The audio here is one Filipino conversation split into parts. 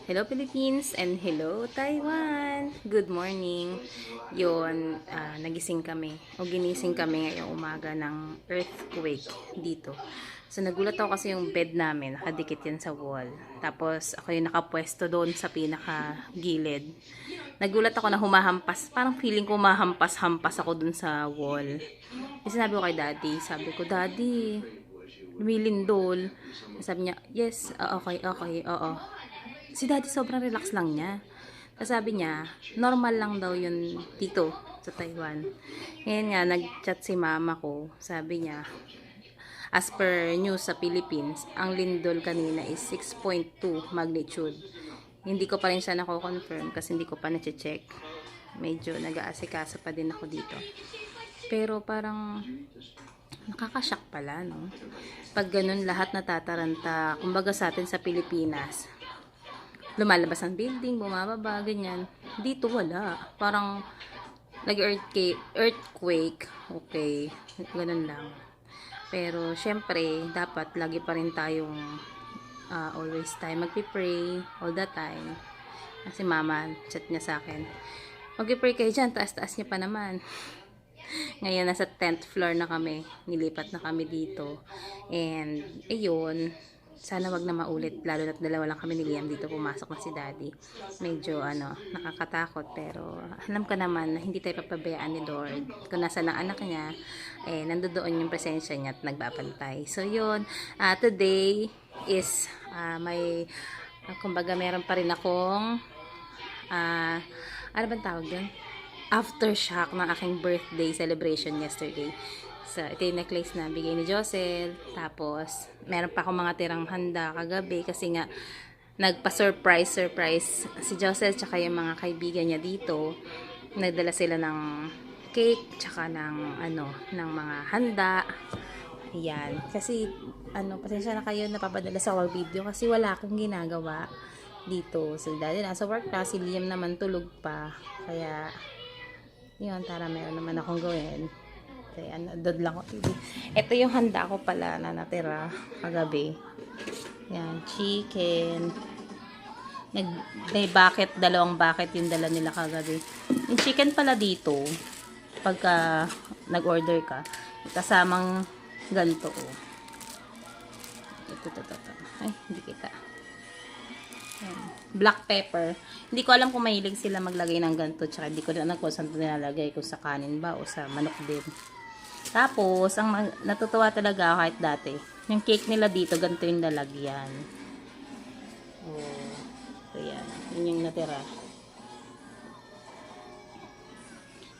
Hello Philippines and hello Taiwan! Good morning! Yun, nagising kami o ginising kami ngayong umaga ng earthquake dito. So nagulat ako kasi yung bed namin, nakadikit yan sa wall. Tapos ako yung nakapwesto doon sa pinaka gilid. Nagulat ako na humahampas, parang feeling ko humahampas-hampas ako doon sa wall. Kasi sinabi ko kay Daddy, lumilindol. Sabi niya, yes, okay, oo. Si Daddy sobrang relax lang niya. Sabi niya, normal lang daw yun dito sa Taiwan. Ngayon nga, nag-chat si mama ko. Sabi niya, as per news sa Philippines, ang lindol kanina is 6.2 magnitude. Hindi ko pa rin siya nako-confirm kasi hindi ko pa na-check. Medyo nag-aasikaso pa din ako dito. Pero parang nakakashock pala, no? Pag ganun lahat natataranta, kumbaga sa atin sa Pilipinas, lumalabas ang building, bumababa, ganyan. Dito wala. Parang nag-earthquake, okay, ganun lang. Pero syempre, dapat lagi pa rin tayong always tayo magpipray all the time. Kasi mama, chat niya sa akin, magpipray kayo dyan, taas-taas niya pa naman. Ngayon, nasa 10th floor na kami. Nilipat na kami dito. And, ayun, sana wag na maulit, lalo na't dalawa lang kami ni Liam dito, pumasok na si Daddy. Medyo nakakatakot, pero alam ko naman na hindi tayo papabayaan ni Lord. Kung nasa ang anak niya, nandoon yung presensya niya at nagbabantay. So yun, today is may kumbaga meron pa rin akong ano bang tawag doon? Aftershock ng aking birthday celebration yesterday. So, ito yung necklace na bigay ni Josel. Tapos, meron pa akong mga tirang handa kagabi kasi nga nagpa-surprise si Josel tsaka yung mga kaibigan niya dito. Nagdala sila ng cake tsaka ng ng mga handa. Ayan. Kasi pasensya na kayo napapadala sa our video kasi wala akong ginagawa dito. So, dahil nasa work na, si Liam naman tulog pa. Kaya yun, tara, meron naman akong gawin. Kaya dod lang ko. Ito yung handa ko pala na natira kagabi. Yan, chicken. May bucket, dalawang bucket yung dala nila kagabi. Yung chicken pala dito, pagka nag-order ka, kasamang ganito. Ito. Ay, hindi kita. Black pepper. Hindi ko alam kung mahilig sila maglagay ng ganito. Tsaka hindi ko na alam kung saan ito nilalagay. Kung sa kanin ba o sa manok din. Tapos, ang natutuwa talaga kahit dati. Yung cake nila dito, ganito yung lalagyan. Oh. So, yan. Yun yung natira.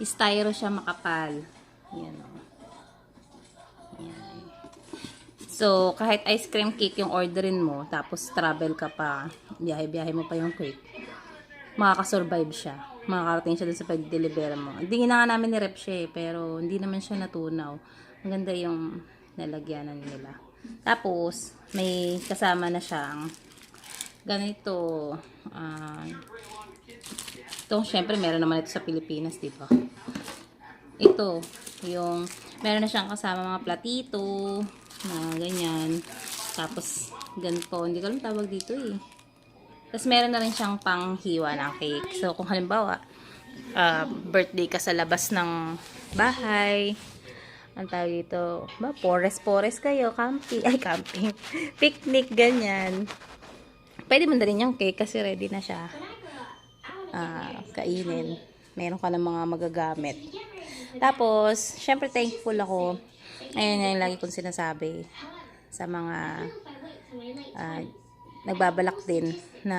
Styro siya makapal. Yan o. Yan. So, kahit ice cream cake yung orderin mo, tapos travel ka pa, biyahe-biyahe mo pa yung cake, makakasurvive siya. Makakarating siya dun sa pag-deliver mo. Hindi na nga namin ni-rep siya pero hindi naman siya natunaw. Ang ganda yung nalagyanan nila. Tapos, may kasama na siyang ganito. Ito, syempre, meron naman ito sa Pilipinas, diba? Ito, yung, meron na siyang kasama mga platito, na ganyan. Tapos, ganito. Hindi ko alam tawag dito eh. Tapos, meron na rin siyang panghiwa ng cake. So, kung halimbawa, birthday ka sa labas ng bahay, ang tawag dito, pores kayo, camping, picnic, ganyan. Pwede mo na rin yung cake kasi ready na siya. Kainin. Meron ka ng mga magagamit. Tapos, syempre thankful ako. Ayun yung lagi kong sinasabi sa mga nagbabalak din na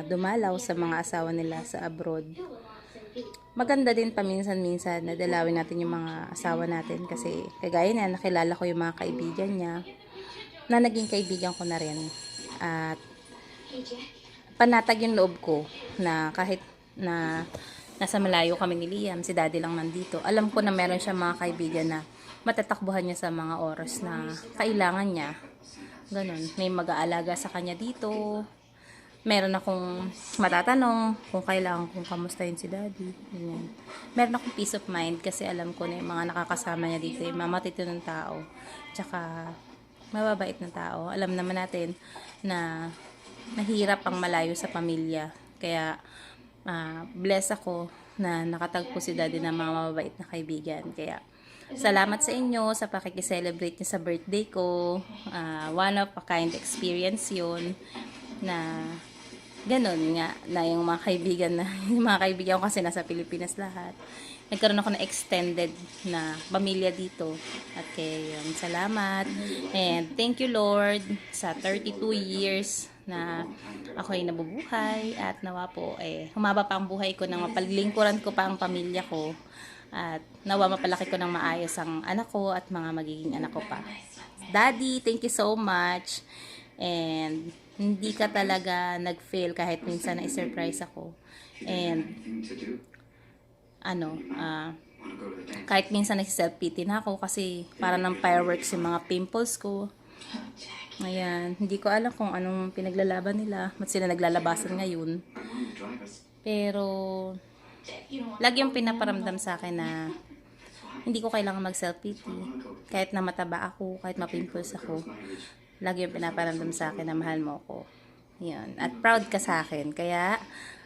dumalaw sa mga asawa nila sa abroad. Maganda din paminsan-minsan na dalawin natin yung mga asawa natin kasi kagaya na nakilala ko yung mga kaibigan niya na naging kaibigan ko na rin. At panatag yung loob ko na kahit na nasa malayo kami ni Liam, si Daddy lang nandito. Alam ko na meron siya mga kaibigan na matatakbuhan niya sa mga oras na kailangan niya. Ganon. May mag-aalaga sa kanya dito. Meron akong matatanong kung kailangan kung kamustahin si Daddy. Ganyan. Meron akong peace of mind kasi alam ko na yung mga nakakasama niya dito, yung mamatito ng tao. Tsaka mababait na tao. Alam naman natin na mahirap ang malayo sa pamilya. Kaya, bless ako na nakatagpo si Daddy ng mga mababait na kaibigan. Kaya, salamat sa inyo sa pakikiselebrate niyo sa birthday ko. One of a kind experience yun na ganun nga na yung mga kaibigan na yung mga kaibigan ko kasi nasa Pilipinas lahat. Nagkaroon ako ng extended na pamilya dito. At kaya yun, salamat. And thank you Lord sa 32 years na ako ay nabubuhay at nawa po humaba pa ang buhay ko nang mapaglingkuran ko pa ang pamilya ko. At nawa mapalaki ko ng maayos ang anak ko at mga magiging anak ko pa. Daddy, thank you so much. And hindi ka talaga nag-fail kahit minsan na i-surprise ako. And kahit minsan nag-self-pity na ako kasi para ng fireworks yung mga pimples ko. Ayan, hindi ko alam kung anong pinaglalaban nila. Ba't sila naglalabasan ngayon. Pero lagi yung pinaparamdam sa akin na hindi ko kailangan mag-self-pity. Kahit na mataba ako, kahit ma-pimples ako. Lagi yung pinaparamdam sa akin na mahal mo ako. Yun. At proud ka sa akin. Kaya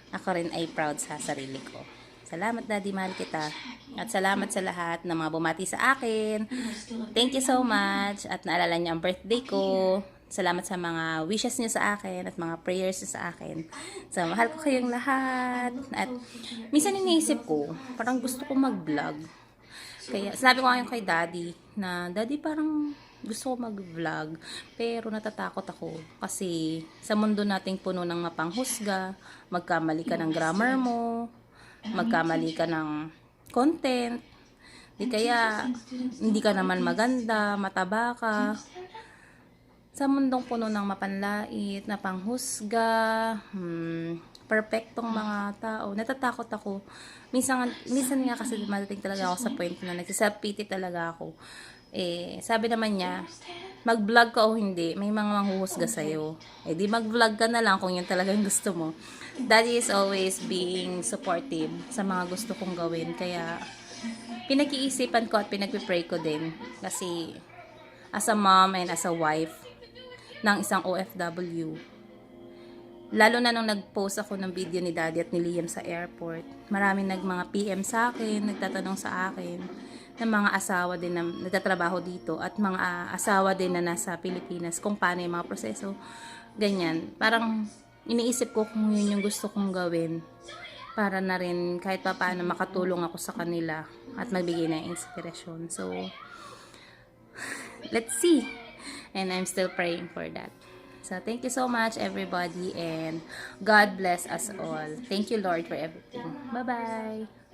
ako rin ay proud sa sarili ko. Salamat Daddy, mahal kita. At salamat sa lahat na mga bumati sa akin. Thank you so much. At naalala niyo ang birthday ko. Salamat sa mga wishes niyo sa akin at mga prayers niyo sa akin. So, mahal ko kayong lahat. At minsan iniisip ko, parang gusto ko mag-vlog. Kaya sabi ko ngayon kay Daddy na, Daddy parang gusto ko mag-vlog, pero natatakot ako kasi sa mundo nating puno ng mapanghusga, magkamali ka ng grammar mo, magkamali ka ng content, di kaya hindi ka naman maganda, mataba ka. Sa mundong puno ng mapanlait, napanghusga, perfectong mga tao, natatakot ako. Minsan nga kasi madating talaga ako sa point na nagsiself-pity talaga ako. Sabi naman niya, mag-vlog ka o hindi, may mga manghuhusga sa'yo. Di mag-vlog ka na lang kung yun talaga yung gusto mo. Daddy is always being supportive sa mga gusto kong gawin. Kaya, pinag-iisipan ko at pinag-pray ko din. Kasi, as a mom and as a wife ng isang OFW, lalo na nung nag-post ako ng video ni Daddy at ni Liam sa airport, maraming mga PM sa akin, nagtatanong sa akin, ng mga asawa din na nagtatrabaho dito at mga asawa din na nasa Pilipinas kung paano yung mga proseso. Ganyan. Parang iniisip ko kung yun yung gusto kong gawin para na rin kahit pa paano makatulong ako sa kanila at magbigay ng inspirasyon. So, let's see. And I'm still praying for that. So, thank you so much everybody and God bless us all. Thank you Lord for everything. Bye-bye.